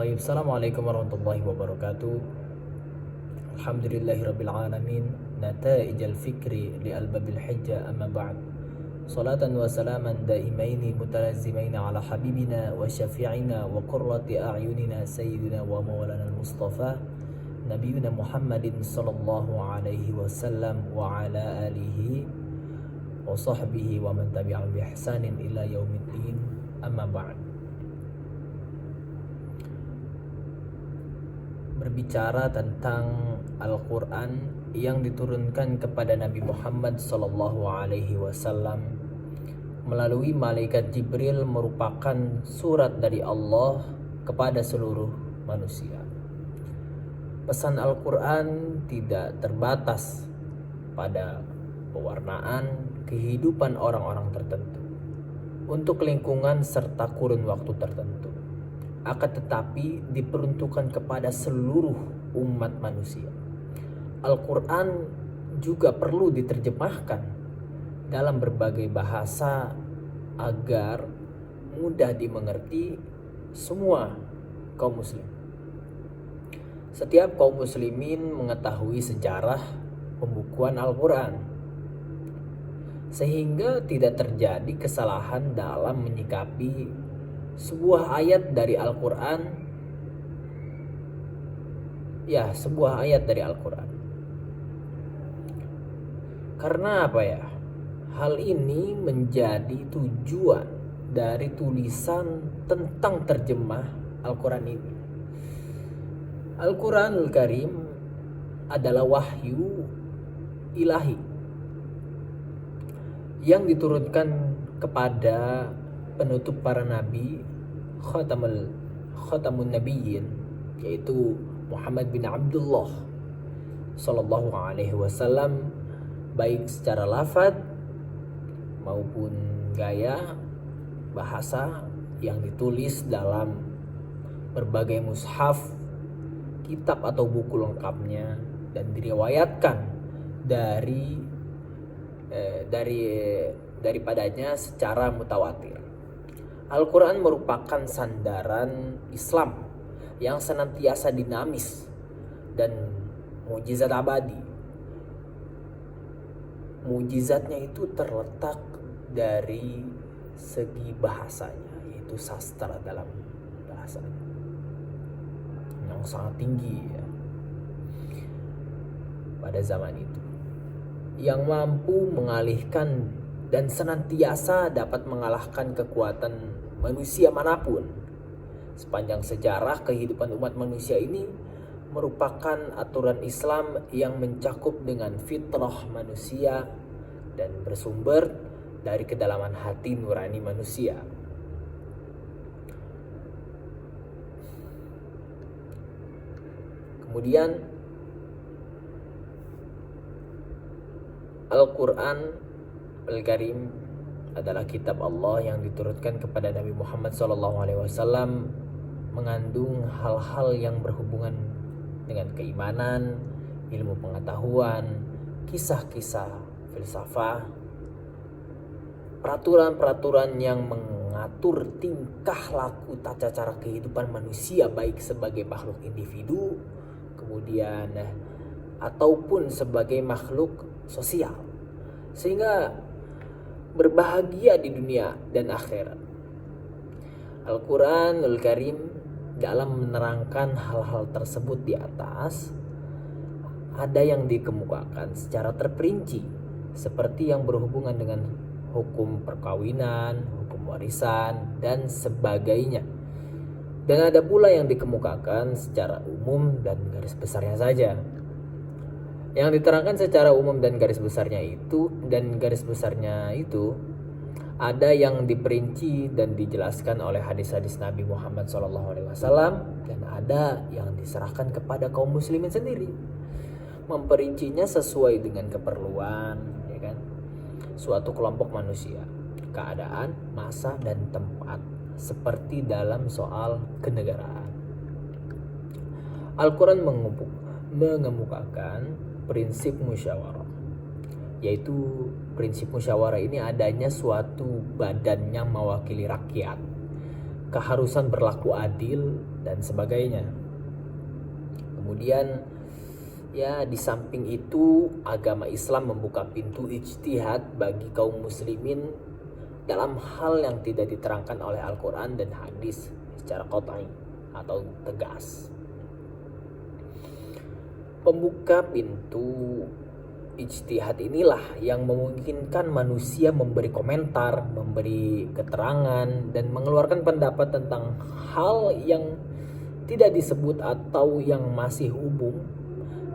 طيب السلام عليكم ورحمة الله وبركاته. الحمد لله رب العالمين. نتائج الفكر لألباب الحجة أما بعد. صلاة وسلاما دائمين متلازمين على حبيبنا وشفيعنا وقرة أعيننا سيدنا ومولانا المصطفى نبينا محمد صلى الله عليه وسلم وعلى آله وصحبه ومن تبعهم بإحسان إلى يوم الدين أما بعد. Berbicara tentang Al-Quran yang diturunkan kepada Nabi Muhammad Sallallahu Alaihi Wasallam melalui malaikat Jibril merupakan surat dari Allah kepada seluruh manusia. Pesan Al-Quran tidak terbatas pada pewarnaan kehidupan orang-orang tertentu untuk lingkungan serta kurun waktu tertentu, akan tetapi diperuntukkan kepada seluruh umat manusia. Al-Quran juga perlu diterjemahkan dalam berbagai bahasa agar mudah dimengerti semua kaum muslim. Setiap kaum muslimin mengetahui sejarah pembukuan Al-Quran, sehingga tidak terjadi kesalahan dalam menyikapi sebuah ayat dari Al-Quran. Sebuah ayat dari Al-Quran. Karena apa ya? Hal ini menjadi tujuan dari tulisan tentang terjemah Al-Quran ini. Al-Quranul Karim adalah wahyu ilahi yang diturunkan kepada penutup para nabi, khatamun nabiyyin, yaitu Muhammad bin Abdullah sallallahu alaihi wasallam, baik secara lafaz maupun gaya bahasa yang ditulis dalam berbagai mushaf, kitab atau buku lengkapnya, dan diriwayatkan daripadanya secara mutawatir. Al-Quran merupakan sandaran Islam yang senantiasa dinamis dan mukjizat abadi. Mukjizatnya itu terletak dari segi bahasanya, yaitu sastra dalam bahasanya yang sangat tinggi ya, pada zaman itu, yang mampu mengalihkan dan senantiasa dapat mengalahkan kekuatan manusia manapun. Sepanjang sejarah kehidupan umat manusia ini merupakan aturan Islam yang mencakup dengan fitrah manusia dan bersumber dari kedalaman hati nurani manusia. Kemudian Al-Quran Al-Karim adalah kitab Allah yang diturunkan kepada Nabi Muhammad SAW, mengandung hal-hal yang berhubungan dengan keimanan, ilmu pengetahuan, kisah-kisah filsafah, peraturan-peraturan yang mengatur tingkah laku tata cara kehidupan manusia, baik sebagai makhluk individu, kemudian ataupun sebagai makhluk sosial, sehingga berbahagia di dunia dan akhirat. Al-Quranul Karim dalam menerangkan hal-hal tersebut di atas, ada yang dikemukakan secara terperinci seperti yang berhubungan dengan hukum perkawinan, hukum warisan, dan sebagainya. Dan ada pula yang dikemukakan secara umum dan garis besarnya saja. Yang diterangkan secara umum dan garis besarnya itu ada yang diperinci dan dijelaskan oleh hadis-hadis Nabi Muhammad SAW, dan ada yang diserahkan kepada kaum muslimin sendiri, memperincinya sesuai dengan keperluan, ya kan, suatu kelompok manusia, keadaan, masa, dan tempat, seperti dalam soal kenegaraan. Al-Quran mengemukakan prinsip musyawarah, yaitu prinsip musyawarah ini adanya suatu badan yang mewakili rakyat keharusan berlaku adil dan sebagainya. Kemudian ya di samping itu agama Islam membuka pintu ijtihad bagi kaum muslimin dalam hal yang tidak diterangkan oleh Al-Quran dan hadis secara qat'i atau tegas. Pembuka pintu ijtihad inilah yang memungkinkan manusia memberi komentar, memberi keterangan, dan mengeluarkan pendapat tentang hal yang tidak disebut atau yang masih umum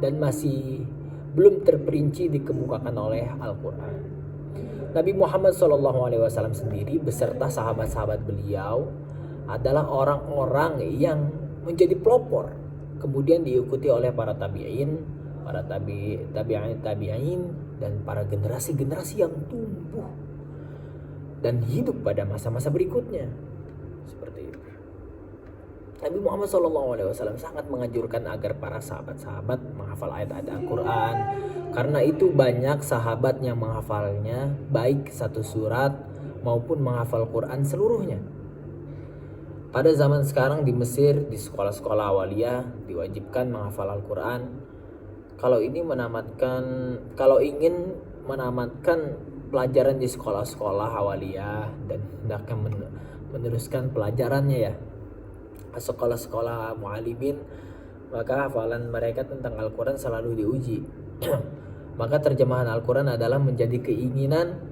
dan masih belum terperinci dikemukakan oleh Al-Quran. Nabi Muhammad SAW sendiri beserta sahabat-sahabat beliau adalah orang-orang yang menjadi pelopor, kemudian diikuti oleh para tabi'in, para tabi'in dan para generasi-generasi yang tumbuh dan hidup pada masa-masa berikutnya. Seperti itu. Nabi Muhammad SAW sangat menganjurkan agar para sahabat-sahabat menghafal ayat-ayat Al-Quran. Karena itu banyak sahabat yang menghafalnya baik satu surat maupun menghafal Quran seluruhnya. Pada zaman sekarang di Mesir, di sekolah-sekolah awaliyah diwajibkan menghafal Al-Quran. Kalau ingin menamatkan pelajaran di sekolah-sekolah awaliyah dan hendaknya meneruskan pelajarannya ya ke sekolah-sekolah mu'alimin, maka hafalan mereka tentang Al-Quran selalu diuji. Maka terjemahan Al-Quran adalah menjadi keinginan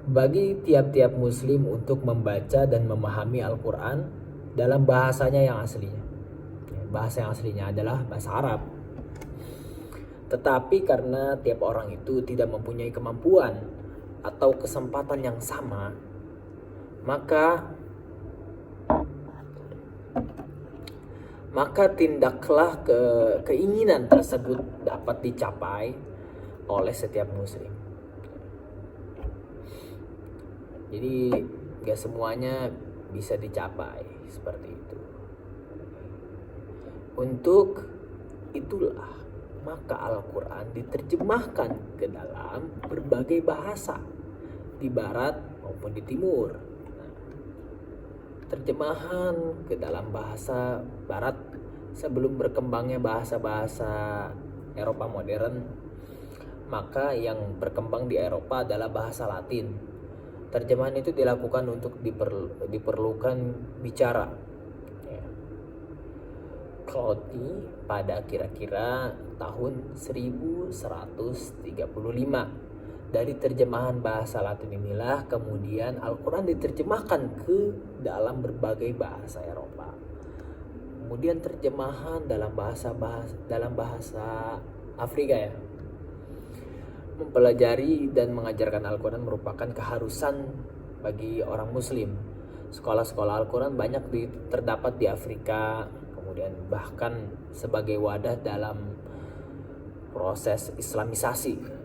bagi tiap-tiap muslim untuk membaca dan memahami Al-Quran dalam bahasanya yang aslinya. Bahasa yang aslinya adalah bahasa Arab. Tetapi karena tiap orang itu tidak mempunyai kemampuan atau kesempatan yang sama, maka tindaklah keinginan tersebut dapat dicapai oleh setiap muslim. Jadi gak semuanya bisa dicapai seperti itu. Untuk itulah maka Al-Quran diterjemahkan ke dalam berbagai bahasa di barat maupun di timur. Terjemahan ke dalam bahasa barat sebelum berkembangnya bahasa-bahasa Eropa modern, maka yang berkembang di Eropa adalah bahasa Latin. Terjemahan itu dilakukan untuk diperlukan bicara. Claudi pada kira-kira tahun 1135. Dari terjemahan bahasa Latin inilah kemudian Al-Quran diterjemahkan ke dalam berbagai bahasa Eropa. Kemudian terjemahan dalam bahasa Afrika ya. Mempelajari dan mengajarkan Al-Quran merupakan keharusan bagi orang muslim. Sekolah-sekolah Al-Quran banyak terdapat di Afrika, kemudian bahkan sebagai wadah dalam proses Islamisasi.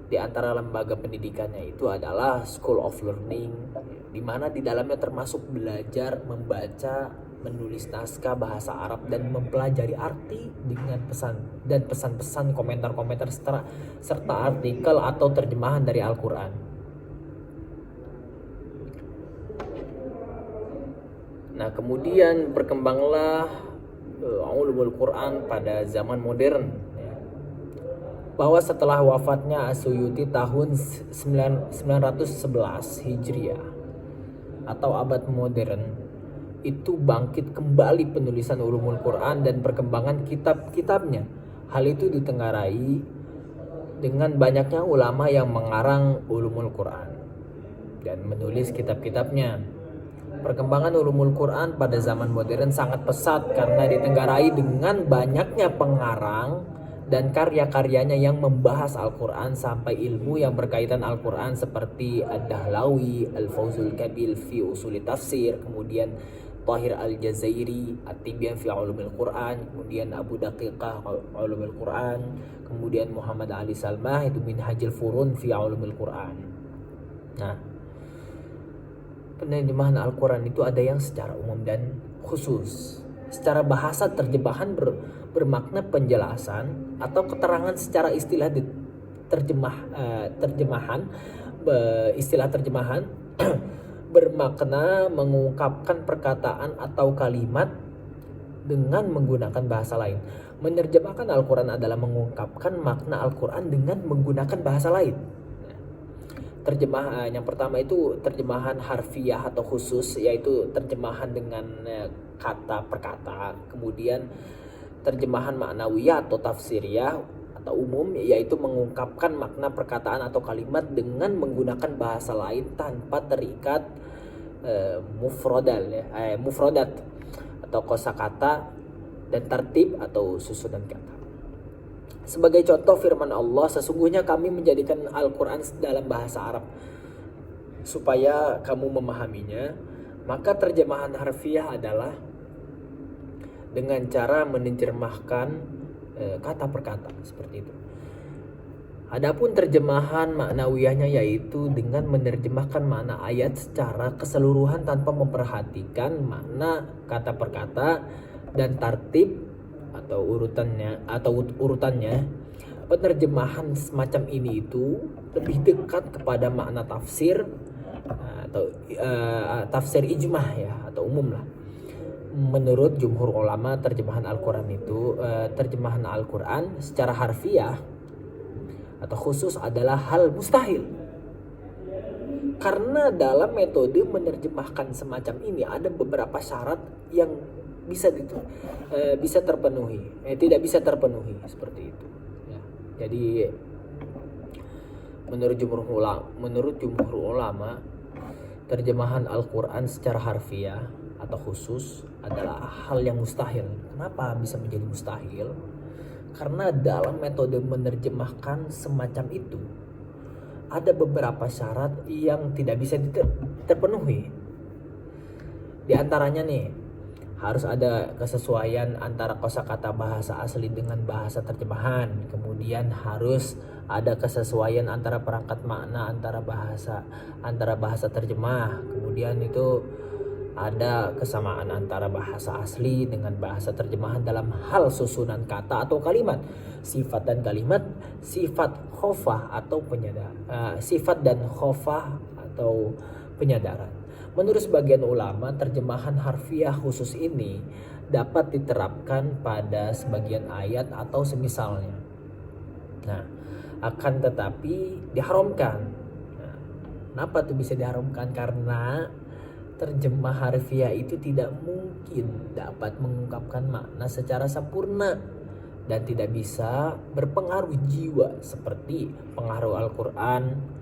Di antara lembaga pendidikannya itu adalah School of Learning, di mana di dalamnya termasuk belajar membaca, menulis naskah bahasa Arab dan mempelajari arti dengan pesan-pesan, komentar-komentar serta artikel atau terjemahan dari Al-Quran. Nah, kemudian berkembanglah ulumul Quran pada zaman modern. Bahwa setelah wafatnya As-Suyuti tahun 911 Hijriah atau abad modern, itu bangkit kembali penulisan ulumul Quran dan perkembangan kitab-kitabnya. Hal itu ditengarai dengan banyaknya ulama yang mengarang ulumul Quran dan menulis kitab-kitabnya. Perkembangan ulumul Quran pada zaman modern sangat pesat karena ditenggarai dengan banyaknya pengarang dan karya-karyanya yang membahas Al-Quran sampai ilmu yang berkaitan Al-Quran seperti Ad-Dahlawi, Al-Fawzul Kabil fi Usuli Tafsir, kemudian Tahir Al-Jazairi, At-Tibyan fi Ulumil Quran, kemudian Abu Daqiqah Ulumil Quran, kemudian Muhammad Ali Salmah itu Minhajul Furun fi Ulumil Quran. Nah, penerjemahan Al-Quran itu ada yang secara umum dan khusus. Secara bahasa terjemahan bermakna penjelasan atau keterangan secara istilah terjemahan bermakna mengungkapkan perkataan atau kalimat dengan menggunakan bahasa lain. Menerjemahkan Al-Quran adalah mengungkapkan makna Al-Quran dengan menggunakan bahasa lain. Terjemahan yang pertama itu terjemahan harfiah atau khusus, yaitu terjemahan dengan kata per kata. Kemudian terjemahan maknawiyah atau tafsiriyah atau umum, yaitu mengungkapkan makna perkataan atau kalimat dengan menggunakan bahasa lain tanpa terikat mufrodat atau kosakata dan tertib atau susunan kata. Sebagai contoh firman Allah, sesungguhnya kami menjadikan Al-Quran dalam bahasa Arab supaya kamu memahaminya. Maka terjemahan harfiah adalah dengan cara menerjemahkan kata per kata, seperti itu. Adapun terjemahan maknawiyahnya yaitu dengan menerjemahkan makna ayat secara keseluruhan tanpa memperhatikan makna kata per kata dan tertib atau urutannya. Penerjemahan semacam ini itu lebih dekat kepada makna tafsir atau tafsir ijmah ya, atau umum lah. Menurut jumhur ulama, terjemahan Al-Quran secara harfiah atau khusus adalah hal mustahil. Karena dalam metode menerjemahkan semacam ini ada beberapa syarat yang bisa terpenuhi, tidak bisa terpenuhi, seperti itu. Ya. Jadi menurut jumhur ulama, terjemahan Al-Quran secara harfiah atau khusus adalah hal yang mustahil. Kenapa bisa menjadi mustahil? Karena dalam metode menerjemahkan semacam itu ada beberapa syarat yang tidak bisa terpenuhi. Di antaranya nih, harus ada kesesuaian antara kosakata bahasa asli dengan bahasa terjemahan. Kemudian harus ada kesesuaian antara perangkat makna antara bahasa terjemah. Kemudian itu ada kesamaan antara bahasa asli dengan bahasa terjemahan dalam hal susunan kata atau kalimat, sifat dan kalimat, sifat dan khofah atau penyadaran. Menurut sebagian ulama, terjemahan harfiah khusus ini dapat diterapkan pada sebagian ayat atau semisalnya. Nah, akan tetapi diharamkan. Nah, kenapa tuh bisa diharamkan? Karena terjemah harfiah itu tidak mungkin dapat mengungkapkan makna secara sempurna dan tidak bisa berpengaruh jiwa seperti pengaruh Al-Quran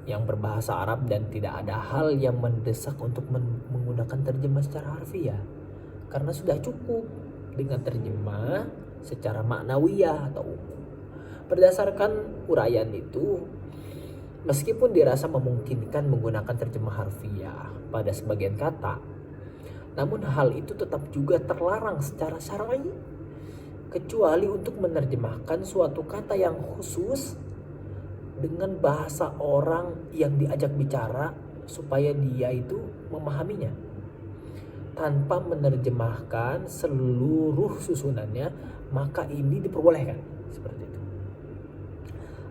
yang berbahasa Arab, dan tidak ada hal yang mendesak untuk menggunakan terjemah secara harfiah karena sudah cukup dengan terjemah secara maknawiyah atau umum. Berdasarkan uraian itu, meskipun dirasa memungkinkan menggunakan terjemah harfiah pada sebagian kata, namun hal itu tetap juga terlarang secara syar'i, kecuali untuk menerjemahkan suatu kata yang khusus dengan bahasa orang yang diajak bicara supaya dia itu memahaminya, tanpa menerjemahkan seluruh susunannya, maka ini diperbolehkan, seperti itu.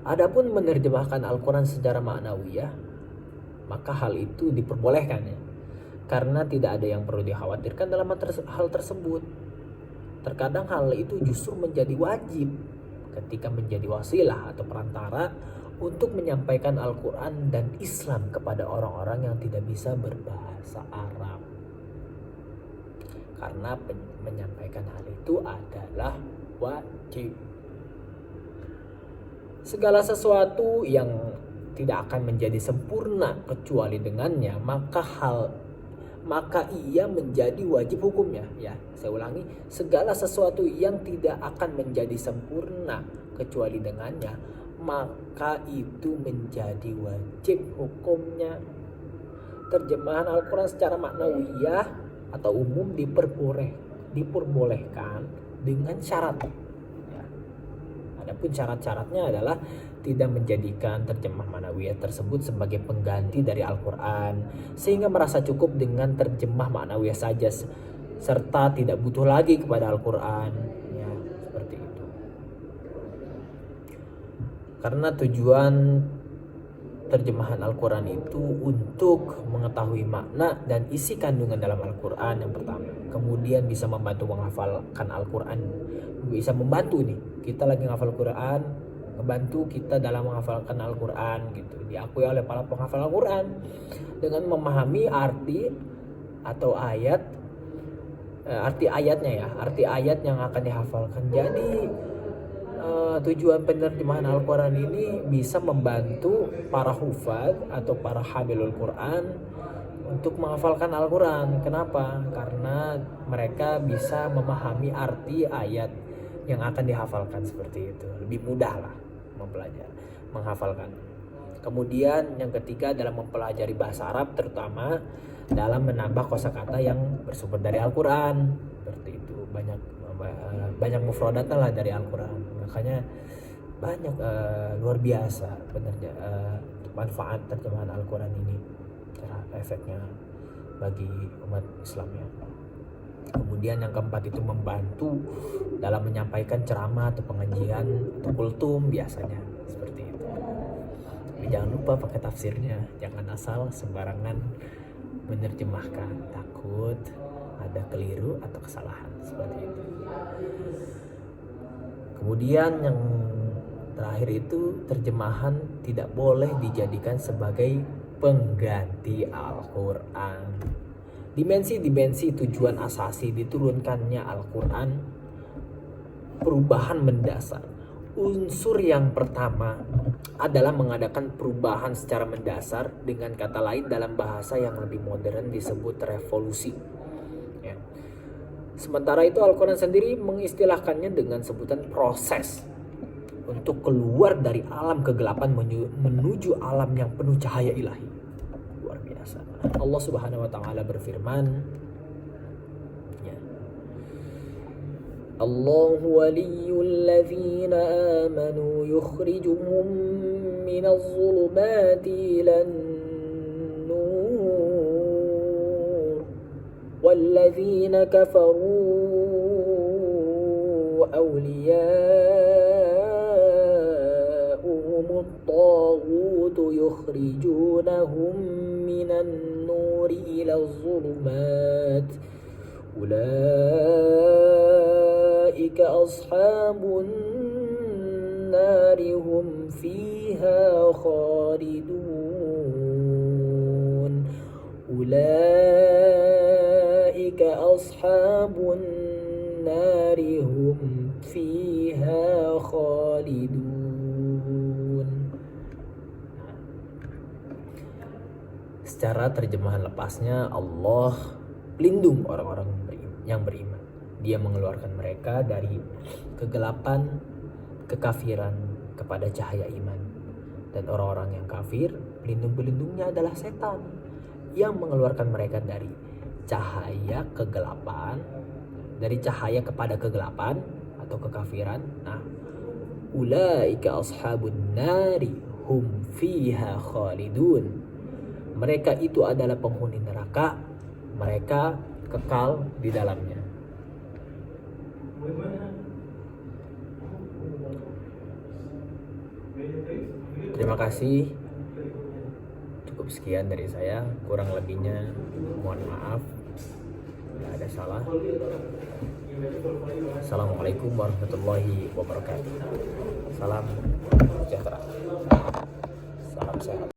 Adapun menerjemahkan Al-Quran secara maknawiyah, maka hal itu diperbolehkan ya, karena tidak ada yang perlu dikhawatirkan dalam hal tersebut. Terkadang hal itu justru menjadi wajib ketika menjadi wasilah atau perantara untuk menyampaikan Al-Quran dan Islam kepada orang-orang yang tidak bisa berbahasa Arab. Karena menyampaikan hal itu adalah wajib. Segala sesuatu yang tidak akan menjadi sempurna kecuali dengannya, maka ia menjadi wajib hukumnya. Ya, saya ulangi, segala sesuatu yang tidak akan menjadi sempurna kecuali dengannya, maka itu menjadi wajib hukumnya. Terjemahan Al-Quran secara maknawiyah atau umum diperbolehkan dengan syarat. Ya. Adapun syarat-syaratnya adalah tidak menjadikan terjemah maknawiyah tersebut sebagai pengganti dari Al-Quran, sehingga merasa cukup dengan terjemah maknawiyah saja, serta tidak butuh lagi kepada Al-Quran. Ya, seperti itu. Karena tujuan terjemahan Al-Quran itu untuk mengetahui makna dan isi kandungan dalam Al-Quran yang pertama. Kemudian bisa membantu menghafalkan Al-Quran. Bisa membantu nih, kita lagi menghafal Quran, membantu kita dalam menghafalkan Al-Quran gitu. Diakui oleh para penghafal Al-Quran dengan memahami arti atau arti ayat yang akan dihafalkan. Jadi tujuan penerjemahan Al-Quran ini bisa membantu para hufaz atau para hamilul Quran untuk menghafalkan Al-Quran. Kenapa? Karena mereka bisa memahami arti ayat yang akan dihafalkan seperti itu. Lebih mudah lah menghafalkan. Kemudian yang ketiga dalam mempelajari bahasa Arab, terutama dalam menambah kosakata yang bersumber dari Al-Quran. Seperti itu, banyak mufradatnya lah dari Al-Quran. Makanya banyak luar biasa benernya manfaat terjemahan Al-Quran ini, cara efeknya bagi umat Islam ya. Kemudian yang keempat itu membantu dalam menyampaikan ceramah atau pengajian atau kultum biasanya seperti itu. Tapi jangan lupa pakai tafsirnya, jangan asal sembarangan menerjemahkan, takut ada keliru atau kesalahan seperti itu. Kemudian yang terakhir itu terjemahan tidak boleh dijadikan sebagai pengganti Al-Quran. Dimensi tujuan asasi diturunkannya Al-Quran, perubahan mendasar. Unsur yang pertama adalah mengadakan perubahan secara mendasar, dengan kata lain dalam bahasa yang lebih modern disebut revolusi. Ya. Sementara itu Al-Quran sendiri mengistilahkannya dengan sebutan proses untuk keluar dari alam kegelapan menuju alam yang penuh cahaya ilahi. Luar biasa. Allah Subhanahu wa taala berfirman, ya. Allahu waliyyul ladzina amanu yukhrijuhum minadh dhulumati ilan nur walladzina kafaru awliya'uhumut taghut yukhrijunahum minan nuri ilaz zulumat ulaika ashabun nari hum fiha khalidun ulaika ashabun nari hum fiha khalidun. Secara terjemahan lepasnya, Allah pelindung orang-orang yang beriman. Dia mengeluarkan mereka dari kegelapan kekafiran kepada cahaya iman. Dan orang-orang yang kafir, pelindung-pelindungnya adalah setan yang mengeluarkan mereka dari cahaya kegelapan, dari cahaya kepada kegelapan atau kekafiran. Nah, ulaika ashabun nari hum fiha khalidun. Mereka itu adalah penghuni neraka, mereka kekal di dalamnya. Terima kasih. Cukup sekian dari saya, kurang lebihnya mohon maaf, tidak ada salah. Assalamualaikum warahmatullahi wabarakatuh. Salam sejahtera. Salam sehat.